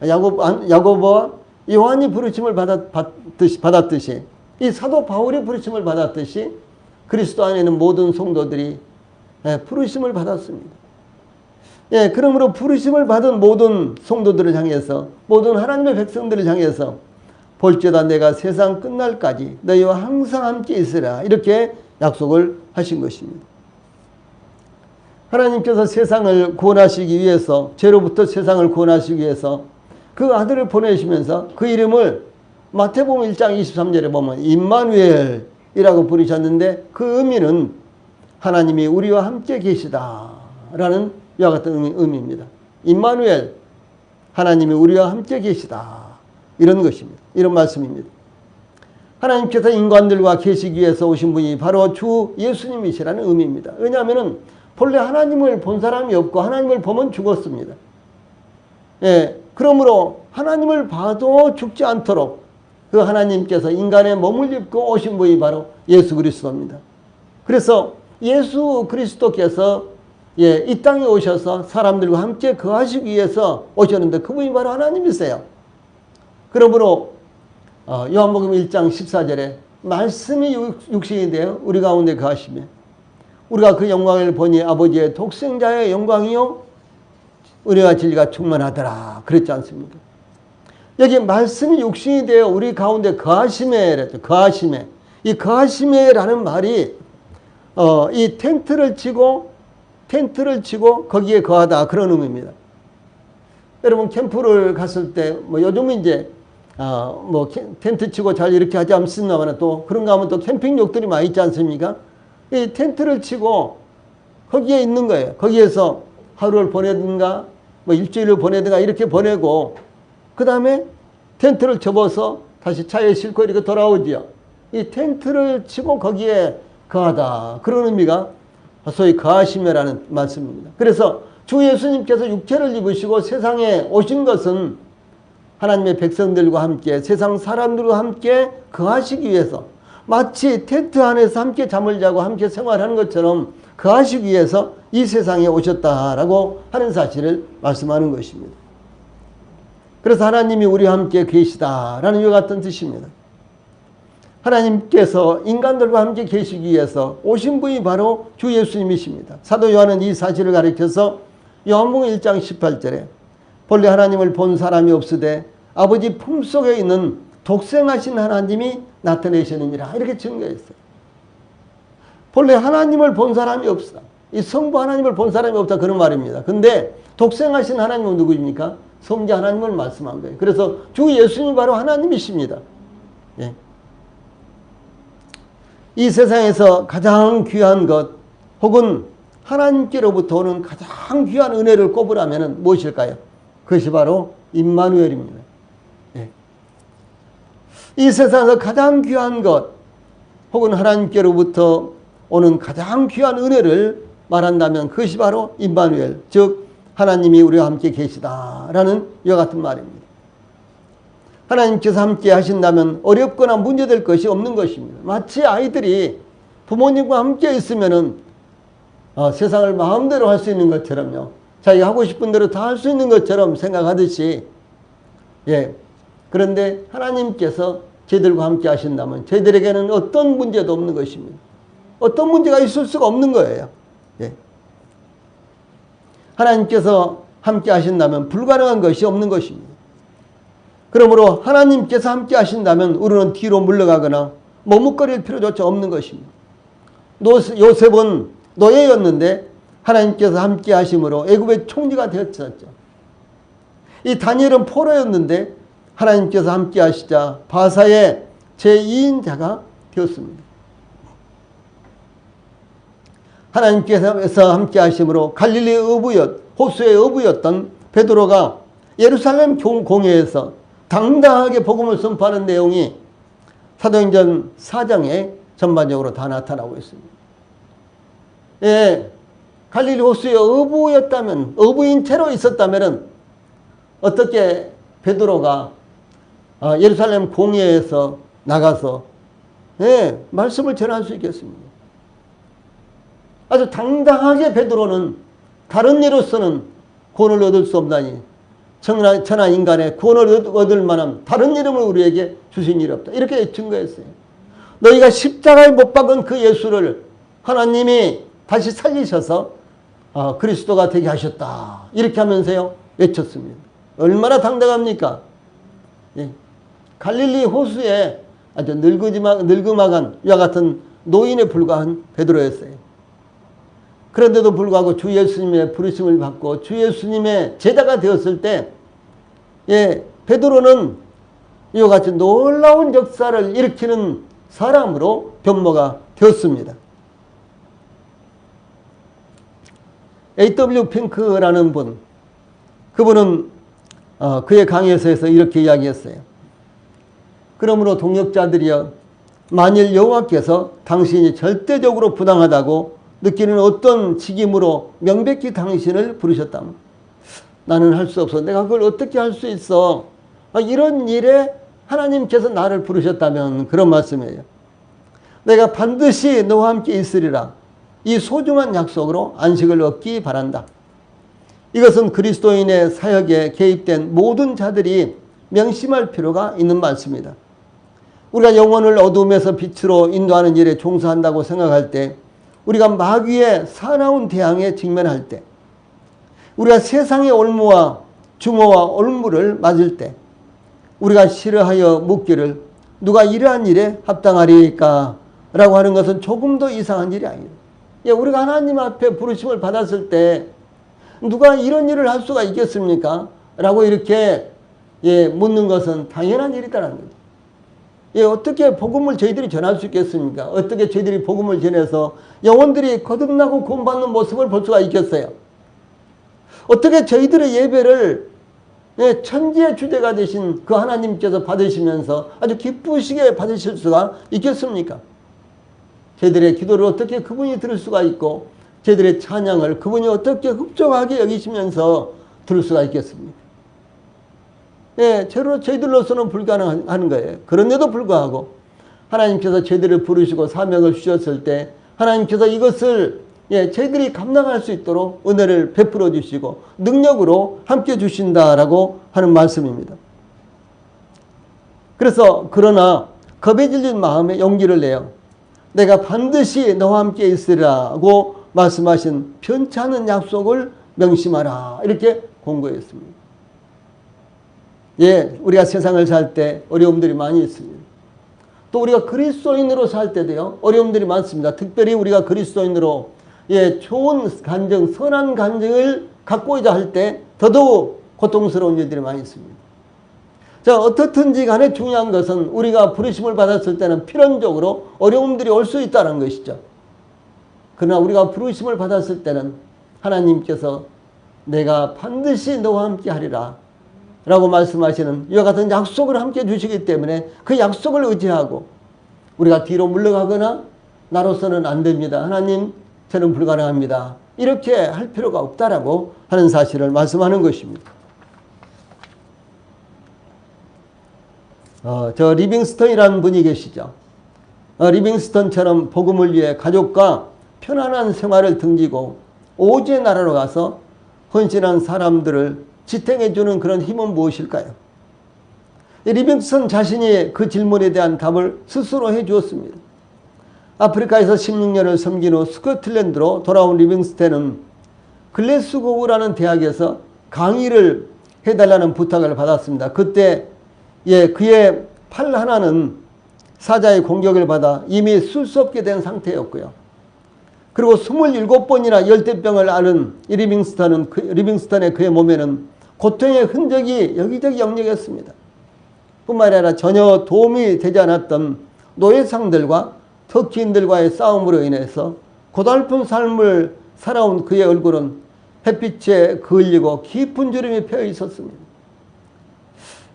야고보와 요한이 부르심을 받았듯이 이 사도 바울이 부르심을 받았듯이 그리스도 안에 있는 모든 성도들이 부르심을 받았습니다. 그러므로 부르심을 받은 모든 성도들을 향해서 모든 하나님의 백성들을 향해서 볼지어다 내가 세상 끝날까지 너희와 항상 함께 있으라 이렇게 약속을 하신 것입니다. 하나님께서 세상을 구원하시기 위해서 죄로부터 세상을 구원하시기 위해서 그 아들을 보내시면서 그 이름을 마태복음 1장 23절에 보면 임마누엘이라고 부르셨는데 그 의미는 하나님이 우리와 함께 계시다라는 이와 같은 의미입니다. 임마누엘, 하나님이 우리와 함께 계시다 이런 것입니다. 이런 말씀입니다. 하나님께서 인간들과 계시기 위해서 오신 분이 바로 주 예수님이시라는 의미입니다. 왜냐하면 본래 하나님을 본 사람이 없고 하나님을 보면 죽었습니다. 그러므로 하나님을 봐도 죽지 않도록 그 하나님께서 인간의 몸을 입고 오신 분이 바로 예수 그리스도입니다. 그래서 예수 그리스도께서 이 땅에 오셔서 사람들과 함께 거하시기 위해서 오셨는데 그분이 바로 하나님이세요. 그러므로 요한복음 1장 14절에 말씀이 육신이 되어 우리 가운데 거하시며 우리가 그 영광을 보니 아버지의 독생자의 영광이요 은혜와 진리가 충만하더라 그랬지 않습니까? 여기 말씀이 육신이 되어 우리 가운데 거하심에 그랬죠. 거하심에. 이 거하심에라는 말이 이 텐트를 치고 거기에 거하다 그런 의미입니다. 여러분 캠프를 갔을 때 뭐 요즘 이제 텐트 치고 잘 이렇게 하지 않습니다만 또 그런가 하면 또 캠핑욕들이 많이 있지 않습니까? 이 텐트를 치고 거기에 있는 거예요. 거기에서 하루를 보내든가 뭐 일주일을 보내든가 이렇게 보내고 그 다음에 텐트를 접어서 다시 차에 싣고 이렇게 돌아오지요. 이 텐트를 치고 거기에 거하다 그런 의미가 소위 거하심이라는 말씀입니다. 그래서 주 예수님께서 육체를 입으시고 세상에 오신 것은 하나님의 백성들과 함께 세상 사람들과 함께 거하시기 위해서 마치 텐트 안에서 함께 잠을 자고 함께 생활하는 것처럼 거하시기 위해서 이 세상에 오셨다라고 하는 사실을 말씀하는 것입니다. 그래서 하나님이 우리와 함께 계시다라는 이와 같은 뜻입니다. 하나님께서 인간들과 함께 계시기 위해서 오신 분이 바로 주 예수님이십니다. 사도 요한은 이 사실을 가리켜서 요한복음 1장 18절에 본래 하나님을 본 사람이 없으되 아버지 품속에 있는 독생하신 하나님이 나타내시느니라 이렇게 증거했어요. 본래 하나님을 본 사람이 없다. 이 성부 하나님을 본 사람이 없다 그런 말입니다. 근데 독생하신 하나님은 누구입니까? 성자 하나님을 말씀한 거예요. 그래서 주 예수님이 바로 하나님이십니다. 이 세상에서 가장 귀한 것 혹은 하나님께로부터 오는 가장 귀한 은혜를 꼽으라면 무엇일까요? 그것이 바로 임마누엘입니다. 예. 이 세상에서 가장 귀한 것, 혹은 하나님께로부터 오는 가장 귀한 은혜를 말한다면 그것이 바로 임마누엘, 즉 하나님이 우리와 함께 계시다라는 이와 같은 말입니다. 하나님께서 함께 하신다면 어렵거나 문제될 것이 없는 것입니다. 마치 아이들이 부모님과 함께 있으면은 세상을 마음대로 할 수 있는 것처럼요, 자기가 하고 싶은 대로 다 할 수 있는 것처럼 생각하듯이, 예. 그런데 하나님께서 저희들과 함께 하신다면 저희들에게는 어떤 문제도 없는 것입니다. 어떤 문제가 있을 수가 없는 거예요. 예. 하나님께서 함께 하신다면 불가능한 것이 없는 것입니다. 그러므로 하나님께서 함께 하신다면 우리는 뒤로 물러가거나 머뭇거릴 필요조차 없는 것입니다. 요셉은 노예였는데 하나님께서 함께 하심으로 애굽의 총리가 되었었죠. 이 다니엘은 포로였는데 하나님께서 함께 하시자 바사의 제2인자가 되었습니다. 하나님께서 함께 하심으로 갈릴리 호수의 어부였던 베드로가 예루살렘 공회에서 당당하게 복음을 선포하는 내용이 사도행전 4장에 전반적으로 다 나타나고 있습니다. 예, 갈릴리 호수의 어부였다면, 어부인 채로 있었다면 어떻게 베드로가 예루살렘 공회에서 나가서 말씀을 전할 수 있겠습니까? 아주 당당하게 베드로는 다른 이로서는 구원을 얻을 수 없나니 천하 인간의 구원을 얻을 만한 다른 이름을 우리에게 주신 일이 없다, 이렇게 증거했어요. 너희가 십자가에 못 박은 그 예수를 하나님이 다시 살리셔서 그리스도가 되게 하셨다, 이렇게 하면서요 외쳤습니다. 얼마나 당당합니까? 예. 갈릴리 호수에 아주 늙음아간 이와 같은 노인에 불과한 베드로였어요. 그런데도 불구하고 주 예수님의 부르심을 받고 주 예수님의 제자가 되었을 때, 예, 베드로는 이와 같이 놀라운 역사를 일으키는 사람으로 변모가 되었습니다. A.W. 핑크라는 분, 그분은 그의 강해서에서 이렇게 이야기했어요. 그러므로 동역자들이여, 만일 여호와께서 당신이 절대적으로 부당하다고 느끼는 어떤 직임으로 명백히 당신을 부르셨다면, 나는 할 수 없어, 내가 그걸 어떻게 할 수 있어, 이런 일에 하나님께서 나를 부르셨다면, 그런 말씀이에요. 내가 반드시 너와 함께 있으리라, 이 소중한 약속으로 안식을 얻기 바란다. 이것은 그리스도인의 사역에 개입된 모든 자들이 명심할 필요가 있는 말씀이다. 우리가 영혼을 어둠에서 빛으로 인도하는 일에 종사한다고 생각할 때, 우리가 마귀의 사나운 대항에 직면할 때, 우리가 세상의 올무와 증오와 올무를 맞을 때, 우리가 싫어하여 묻기를 누가 이러한 일에 합당하리까? 라고 하는 것은 조금도 이상한 일이 아닙니다. 예, 우리가 하나님 앞에 부르심을 받았을 때 누가 이런 일을 할 수가 있겠습니까? 라고 이렇게 묻는 것은 당연한 일이다라는 거죠. 예, 어떻게 복음을 저희들이 전할 수 있겠습니까? 어떻게 저희들이 복음을 전해서 영혼들이 거듭나고 구원받는 모습을 볼 수가 있겠어요? 어떻게 저희들의 예배를 천지의 주제가 되신 그 하나님께서 받으시면서 아주 기쁘시게 받으실 수가 있겠습니까? 저희들의 기도를 어떻게 그분이 들을 수가 있고, 저희들의 찬양을 그분이 어떻게 흡족하게 여기시면서 들을 수가 있겠습니까? 예, 저희들로서는 불가능한 거예요. 그런데도 불구하고 하나님께서 저희들을 부르시고 사명을 주셨을 때 하나님께서 이것을 저희들이 감당할 수 있도록 은혜를 베풀어 주시고 능력으로 함께 주신다라고 하는 말씀입니다. 그래서 그러나 겁에 질린 마음에 용기를 내요. 내가 반드시 너와 함께 있으리라고 말씀하신 편치 않은 약속을 명심하라, 이렇게 공고했습니다. 예, 우리가 세상을 살 때 어려움들이 많이 있습니다. 또 우리가 그리스도인으로 살 때도요, 어려움들이 많습니다. 특별히 우리가 그리스도인으로 좋은 간정, 선한 간정을 갖고자 할 때 더더욱 고통스러운 일들이 많이 있습니다. 자, 어떻든지 간에 중요한 것은 우리가 부르심을 받았을 때는 필연적으로 어려움들이 올 수 있다는 것이죠. 그러나 우리가 부르심을 받았을 때는 하나님께서 내가 반드시 너와 함께 하리라 라고 말씀하시는 이와 같은 약속을 함께 주시기 때문에 그 약속을 의지하고 우리가 뒤로 물러가거나 나로서는 안 됩니다. 하나님, 저는 불가능합니다. 이렇게 할 필요가 없다라고 하는 사실을 말씀하는 것입니다. 저 리빙스턴이라는 분이 계시죠. 리빙스턴처럼 복음을 위해 가족과 편안한 생활을 등지고 오지의 나라로 가서 헌신한 사람들을 지탱해주는 그런 힘은 무엇일까요? 리빙스턴 자신이 그 질문에 대한 답을 스스로 해주었습니다. 아프리카에서 16년을 섬긴 후 스코틀랜드로 돌아온 리빙스턴은 글래스고우라는 대학에서 강의를 해달라는 부탁을 받았습니다. 그때 그의 팔 하나는 사자의 공격을 받아 이미 쓸 수 없게 된 상태였고요. 그리고 27번이나 열대병을 앓은 리빙스턴의 그의 몸에는 고통의 흔적이 여기저기 역력했습니다. 뿐만 아니라 전혀 도움이 되지 않았던 노예상들과 터키인들과의 싸움으로 인해서 고달픈 삶을 살아온 그의 얼굴은 햇빛에 그을리고 깊은 주름이 펴 있었습니다.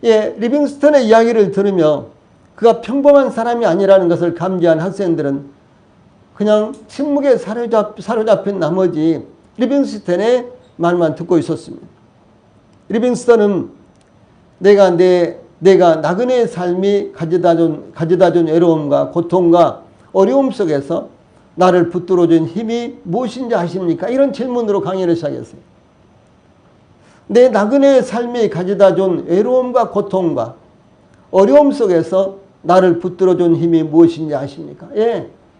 리빙스턴의 이야기를 들으며 그가 평범한 사람이 아니라는 것을 감지한 학생들은 그냥 침묵에 사로잡힌 나머지 리빙스턴의 말만 듣고 있었습니다. 리빙스턴은 내가 나그네의 삶이 가져다 준 외로움과 고통과 어려움 속에서 나를 붙들어준 힘이 무엇인지 아십니까? 이런 질문으로 강의를 시작했어요. 내 나그네의 삶이 가져다 준 외로움과 고통과 어려움 속에서 나를 붙들어준 힘이 무엇인지 아십니까?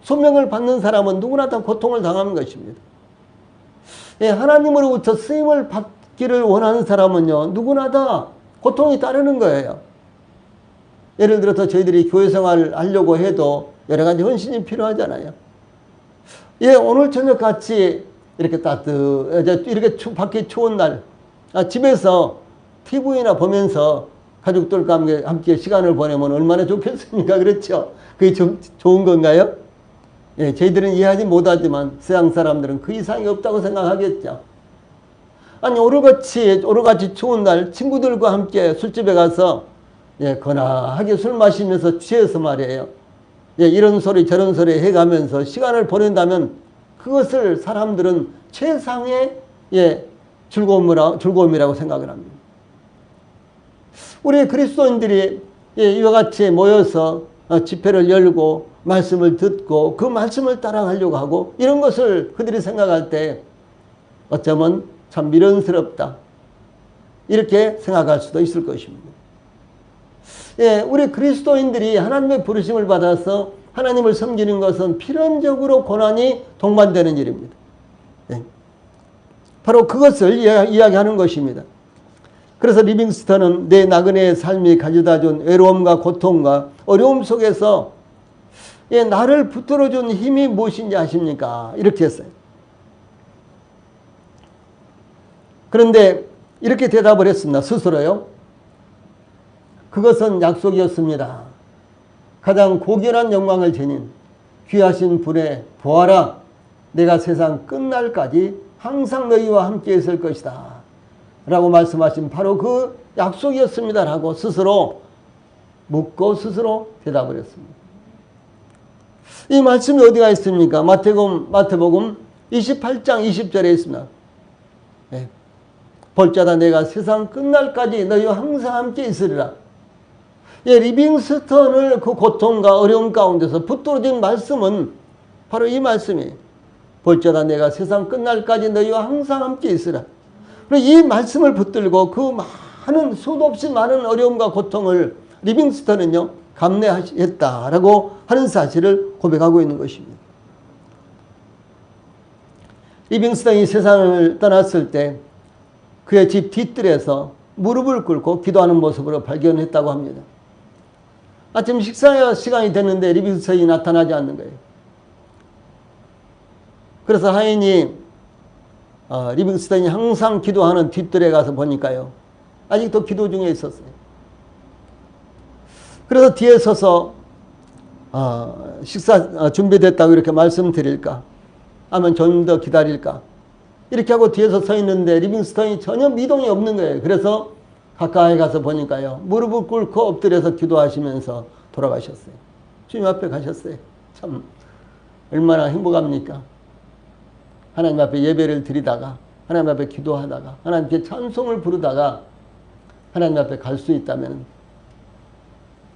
소명을 받는 사람은 누구나 다 고통을 당하는 것입니다. 하나님으로부터 쓰임을 받기를 원하는 사람은요, 누구나 다 고통이 따르는 거예요. 예를 들어서 저희들이 교회 생활을 하려고 해도 여러 가지 헌신이 필요하잖아요. 오늘 저녁 같이 이렇게 이렇게 밖에 추운 날, 집에서 TV나 보면서 가족들과 함께 시간을 보내면 얼마나 좋겠습니까? 그렇죠? 그게 좋은 건가요? 저희들은 이해하지 못하지만 서양 사람들은 그 이상이 없다고 생각하겠죠. 아니, 오르같이 추운 날 친구들과 함께 술집에 가서 거나하게 술 마시면서 취해서 말이에요. 이런 소리 저런 소리 해가면서 시간을 보낸다면 그것을 사람들은 최상의 즐거움이라고 생각을 합니다. 우리 그리스도인들이 이와 같이 모여서 집회를 열고 말씀을 듣고 그 말씀을 따라가려고 하고 이런 것을 그들이 생각할 때 어쩌면 참 미련스럽다 이렇게 생각할 수도 있을 것입니다. 우리 그리스도인들이 하나님의 부르심을 받아서 하나님을 섬기는 것은 필연적으로 고난이 동반되는 일입니다. 바로 그것을 이야기하는 것입니다. 그래서 리빙스턴은 내 나그네의 삶이 가져다준 외로움과 고통과 어려움 속에서 나를 붙들어준 힘이 무엇인지 아십니까? 이렇게 했어요. 그런데 이렇게 대답을 했습니다. 스스로요. 그것은 약속이었습니다. 가장 고결한 영광을 지닌 귀하신 분의 보아라. 내가 세상 끝날까지 항상 너희와 함께 있을 것이다. 라고 말씀하신 바로 그 약속이었습니다. 라고 스스로 묻고 스스로 대답을 했습니다. 이 말씀이 어디가 있습니까? 마태복음 28장 20절에 있습니다. 볼자다 내가 세상 끝날까지 너희와 항상 함께 있으리라. 리빙스턴을 그 고통과 어려움 가운데서 붙들어진 말씀은 바로 이 말씀이에요. 볼자다 내가 세상 끝날까지 너희와 항상 함께 있으라. 이 말씀을 붙들고 그 수도 없이 많은 어려움과 고통을 리빙스턴은요 감내했다라고 하는 사실을 고백하고 있는 것입니다. 리빙스턴이 세상을 떠났을 때 그의 집 뒤뜰에서 무릎을 꿇고 기도하는 모습으로 발견했다고 합니다. 아침 식사 시간이 됐는데 리빙스턴이 나타나지 않는 거예요. 그래서 하인이 리빙스턴이 항상 기도하는 뒤뜰에 가서 보니까요. 아직도 기도 중에 있었어요. 그래서 뒤에 서서 식사 준비됐다고 이렇게 말씀드릴까? 아니면 좀 더 기다릴까? 이렇게 하고 뒤에서 서 있는데 리빙스턴이 전혀 미동이 없는 거예요. 그래서 가까이 가서 보니까요. 무릎을 꿇고 엎드려서 기도하시면서 돌아가셨어요. 주님 앞에 가셨어요. 참 얼마나 행복합니까? 하나님 앞에 예배를 드리다가 하나님 앞에 기도하다가 하나님께 찬송을 부르다가 하나님 앞에 갈 수 있다면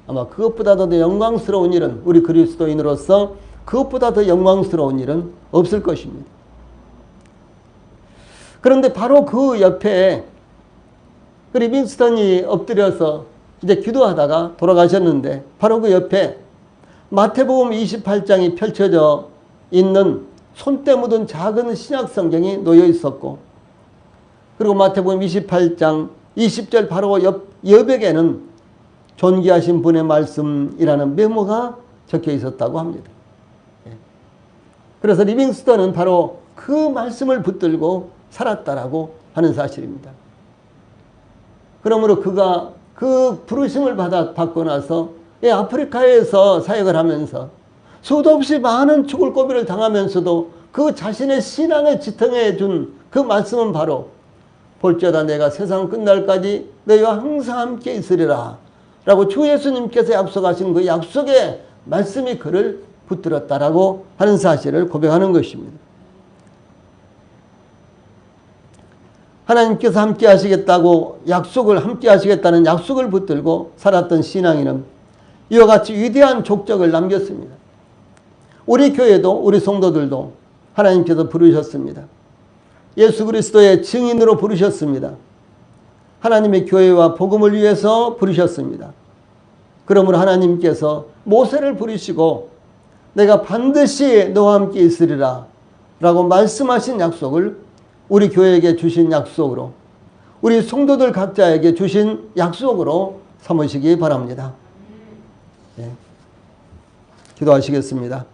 아마 그것보다 더 영광스러운 일은 우리 그리스도인으로서 그것보다 더 영광스러운 일은 없을 것입니다. 그런데 바로 그 옆에 그 리빙스턴이 엎드려서 이제 기도하다가 돌아가셨는데 바로 그 옆에 마태복음 28장이 펼쳐져 있는 손때 묻은 작은 신약 성경이 놓여 있었고 그리고 마태복음 28장 20절 바로 여백에는 존귀하신 분의 말씀이라는 메모가 적혀 있었다고 합니다. 그래서 리빙스턴은 바로 그 말씀을 붙들고 살았다라고 하는 사실입니다. 그러므로 그가 그 부르심을 받고 나서 아프리카에서 사역을 하면서 수도 없이 많은 죽을 고비를 당하면서도 그 자신의 신앙을 지탱해 준 그 말씀은 바로 볼지어다 내가 세상 끝날까지 너희와 항상 함께 있으리라 라고 주 예수님께서 약속하신 그 약속의 말씀이 그를 붙들었다라고 하는 사실을 고백하는 것입니다. 하나님께서 함께 하시겠다고 함께 하시겠다는 약속을 붙들고 살았던 신앙인은 이와 같이 위대한 족적을 남겼습니다. 우리 교회도 우리 성도들도 하나님께서 부르셨습니다. 예수 그리스도의 증인으로 부르셨습니다. 하나님의 교회와 복음을 위해서 부르셨습니다. 그러므로 하나님께서 모세를 부르시고 내가 반드시 너와 함께 있으리라 라고 말씀하신 약속을 우리 교회에게 주신 약속으로 우리 성도들 각자에게 주신 약속으로 삼으시기 바랍니다. 네. 기도하시겠습니다.